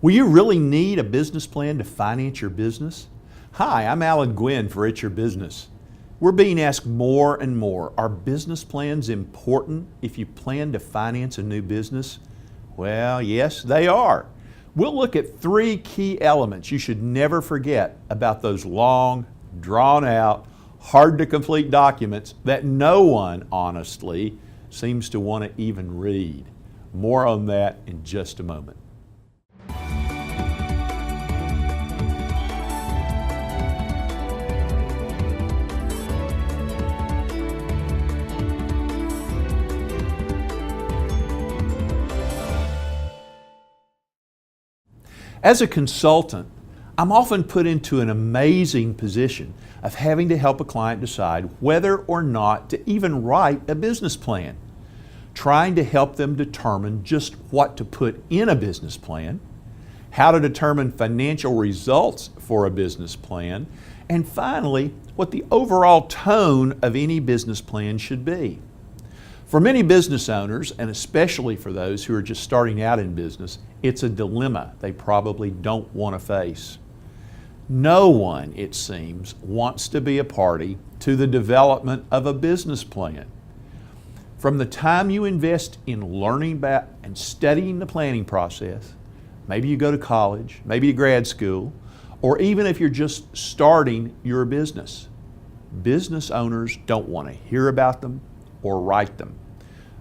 Will you really need a business plan to finance your business? Hi, I'm Alan Gwynn for It's Your Business. We're being asked more and more, are business plans important if you plan to finance a new business? Well, yes, they are. We'll look at 3 key elements you should never forget about those long, drawn out, hard to complete documents that no one, honestly, seems to want to even read. More on that in just a moment. As a consultant, I'm often put into an amazing position of having to help a client decide whether or not to even write a business plan, trying to help them determine just what to put in a business plan, how to determine financial results for a business plan, and finally, what the overall tone of any business plan should be. For many business owners, and especially for those who are just starting out in business, it's a dilemma they probably don't want to face. No one, it seems, wants to be a party to the development of a business plan. From the time you invest in learning about and studying the planning process, maybe you go to college, maybe to grad school, or even if you're just starting your business, business owners don't want to hear about them or write them.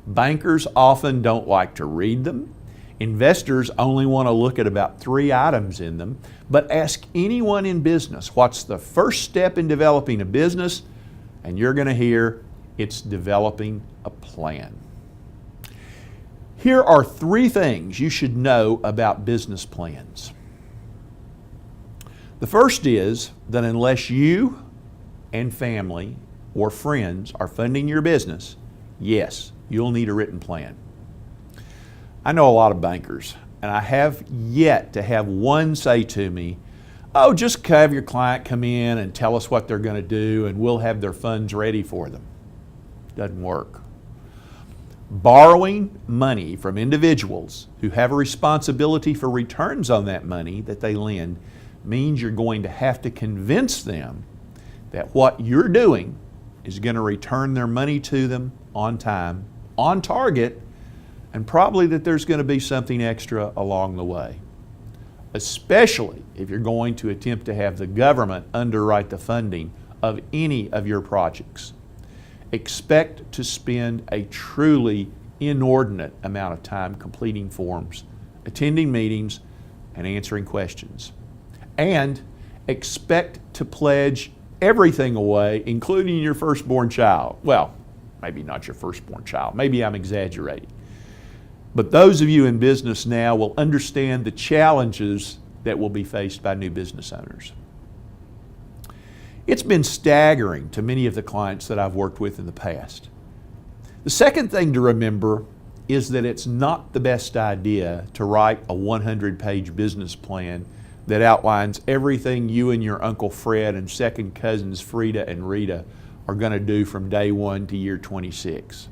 Bankers often don't like to read them. Investors only want to look at about 3 items in them. But ask anyone in business, what's the first step in developing a business? And you're going to hear it's developing a plan. Here are 3 things you should know about business plans. The first is that unless you and family or friends are funding your business, yes, you'll need a written plan. I know a lot of bankers, and I have yet to have one say to me, oh, just have your client come in and tell us what they're going to do and we'll have their funds ready for them. Doesn't work. Borrowing money from individuals who have a responsibility for returns on that money that they lend means you're going to have to convince them that what you're doing is going to return their money to them on time, on target, and probably that there's going to be something extra along the way. Especially if you're going to attempt to have the government underwrite the funding of any of your projects. Expect to spend a truly inordinate amount of time completing forms, attending meetings, and answering questions. And expect to pledge everything away, including your firstborn child. Well, maybe not your firstborn child. Maybe I'm exaggerating. But those of you in business now will understand the challenges that will be faced by new business owners. It's been staggering to many of the clients that I've worked with in the past. The second thing to remember is that it's not the best idea to write a 100-page business plan that outlines everything you and your Uncle Fred and second cousins Frida and Rita are going to do from day 1 to year 26.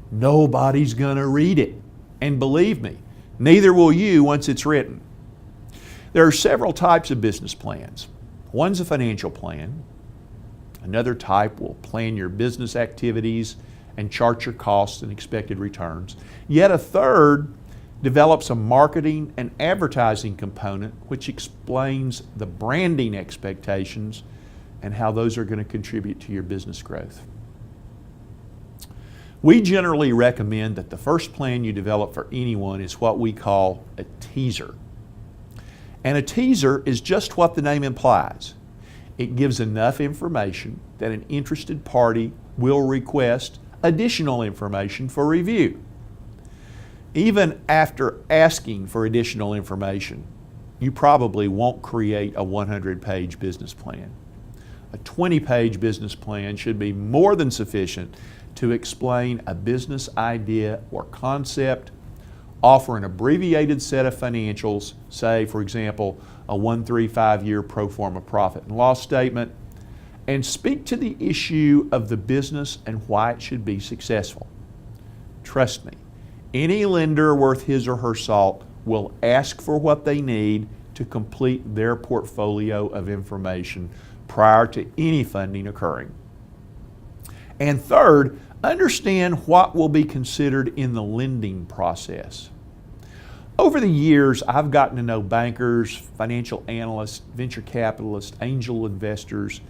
Nobody's going to read it. And believe me, neither will you once it's written. There are several types of business plans. One's a financial plan. Another type will plan your business activities and chart your costs and expected returns. Yet a third develops a marketing and advertising component which explains the branding expectations and how those are going to contribute to your business growth. We generally recommend that the first plan you develop for anyone is what we call a teaser. And a teaser is just what the name implies. It gives enough information that an interested party will request additional information for review. Even after asking for additional information, you probably won't create a 100-page business plan. A 20-page business plan should be more than sufficient to explain a business idea or concept, offer an abbreviated set of financials, say, for example, a 1, 3, 5-year pro forma profit and loss statement, and speak to the issue of the business and why it should be successful. Trust me, any lender worth his or her salt will ask for what they need to complete their portfolio of information prior to any funding occurring. And third, understand what will be considered in the lending process. Over the years, I've gotten to know bankers, financial analysts, venture capitalists, angel investors,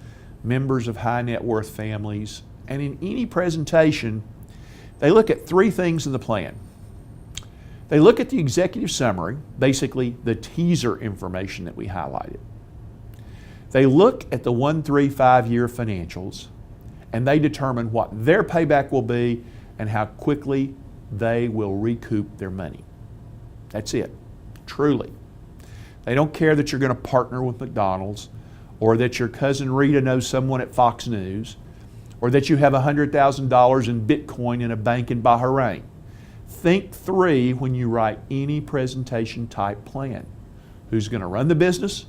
members of high net worth families, and in any presentation, they look at three things in the plan. They look at the executive summary, basically the teaser information that we highlighted. They look at the 1, 3, 5-year financials, and they determine what their payback will be and how quickly they will recoup their money. That's it, truly. They don't care that you're going to partner with McDonald's, or that your cousin Rita knows someone at Fox News, or that you have $100,000 in Bitcoin in a bank in Bahrain. Think three when you write any presentation type plan. Who's going to run the business?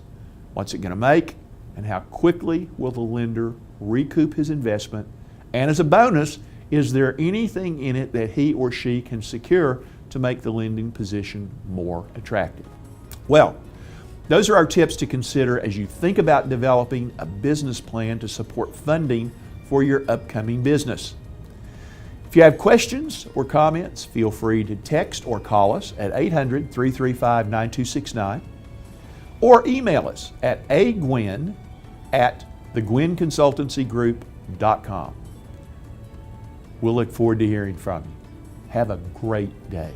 What's it going to make? And how quickly will the lender recoup his investment? And as a bonus, is there anything in it that he or she can secure to make the lending position more attractive? Well, those are our tips to consider as you think about developing a business plan to support funding for your upcoming business. If you have questions or comments, feel free to text or call us at 800-335-9269 or email us at agwin@thegwinconsultancygroup.com. We'll look forward to hearing from you. Have a great day.